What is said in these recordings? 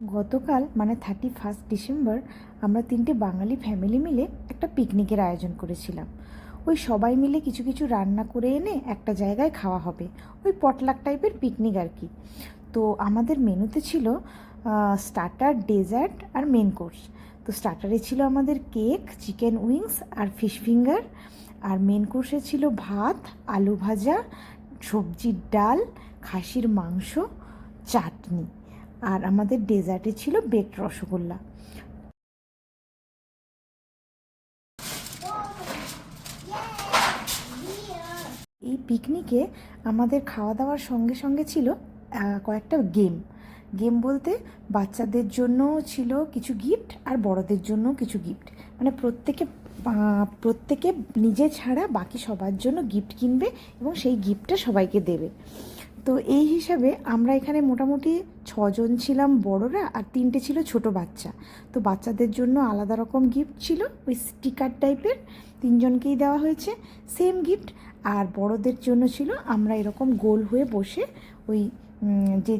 গতকাল মানে 31 ডিসেম্বর আমরা 3টে বাঙালি ফ্যামিলি মিলে একটা পিকনিকের আয়োজন করেছিলাম। ওই সবাই মিলে কিছু কিছু রান্না করে এনে একটা জায়গায় খাওয়া হবে, ওই পটলাক টাইপের পিকনিক আর কি। তো আমাদের মেনুতে ছিল স্টার্টার, ডেজার্ট আর মেন কোর্স। তো স্টার্টারে ছিল আমাদের কেক, চিকেন উইংস আর ফিশ ফিঙ্গার। আর মেন কোর্সে ছিল ভাত, আলু ভাজা, সবজির ডাল, খাসির মাংস, চাটনি। আর আমাদের ডেজার্টে ছিল বেকড রসগোল্লা। এই পিকনিকে আমাদের খাওয়া দাওয়ার সঙ্গে সঙ্গে ছিল কয়েকটা গেম। গেম বলতে বাচ্চাদের জন্য ছিল কিছু গিফট আর বড়দের জন্য কিছু গিফট। মানে প্রত্যেকে নিজে ছাড়া বাকি সবার জন্য গিফট কিনবে এবং সেই গিফটটা সবাইকে দেবে। তো এই হিসাবে আমরা এখানে মোটামুটি 6জন ছিলাম বড়রা আর 3টে ছিল ছোট বাচ্চা। তো বাচ্চাদের জন্য আলাদা রকম গিফট ছিল, ওই স্টিকার টাইপের, 3জনকেই দেওয়া হয়েছে সেম গিফট। আর বড়দের জন্য ছিল আমরা এরকম গোল হয়ে বসে ওই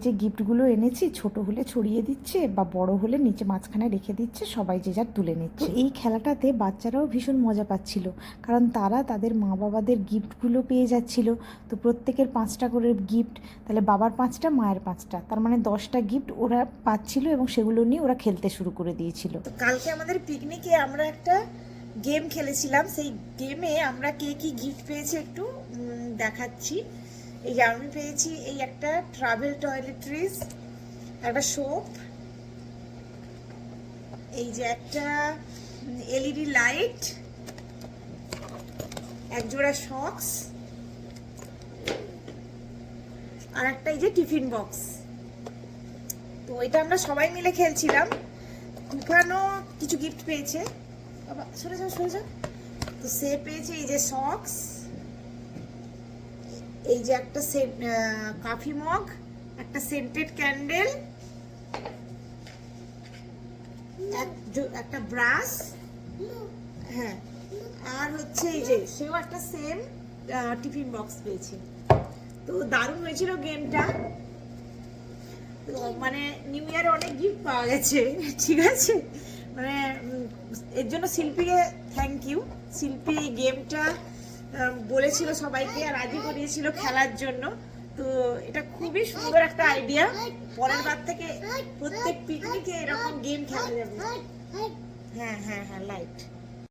যে গিফটগুলো এনেছি ছোট হলে ছড়িয়ে দিচ্ছে বা বড় হলে নিচে মাঝখানে রেখে দিচ্ছে, সবাই যে যার তুলে নিচ্ছে। এই খেলাটাতে বাচ্চারাও ভীষণ মজা পাচ্ছিল, কারণ তারা তাদের মা বাবাদের গিফটগুলো পেয়ে যাচ্ছিল। তো প্রত্যেকের 5টা করে গিফট, তাহলে বাবার 5টা, মায়ের 5টা, তার মানে 10টা গিফট ওরা পাচ্ছিল এবং সেগুলো নিয়ে ওরা খেলতে শুরু করে দিয়েছিল। তো কালকে আমাদের পিকনিকে আমরা একটা গেম খেলেছিলাম। সেই গেমে আমরা কে কি গিফট পেয়েছি একটু দেখাচ্ছি। এই যে আমি পেয়েছি এই একটা ট্রাভেল টয়লেট্রিজ, একটা সোপ, এই যে একটা এলইডি লাইট, এক জোড়া সক্স, আর একটা এই যে টিফিন বক্স। তো এটা আমরা সবাই মিলে খেলছিলাম। তুফানও কিছু গিফট পেয়েছে। বাবা সরে যাও সরে যাও। তো সে পেয়েছে এই যে সক্স, এই যে একটা কফি মগ, একটা সেন্টেড ক্যান্ডেল, একটা ব্রাশ, হ্যাঁ, আর হচ্ছে এই যে সেও একটা সেম টিফিন বক্স পেয়েছে। তো দারুণ হয়েছিল গেমটা। তো মানে নিউ ইয়ারে অনেক গিফট পাওয়া গেছে, ঠিক আছে। মানে এর জন্য শিল্পীকে থ্যাংক ইউ। শিল্পী এই গেমটা বলেছিল সবাইকে আর রাজি করিয়েছিল খেলার জন্য। তো এটা খুবই সুন্দর একটা আইডিয়া। পরের বার থেকে প্রত্যেক পিকনিকে এরকম গেম খেলা যাবে। হ্যাঁ হ্যাঁ হ্যাঁ, লাইট।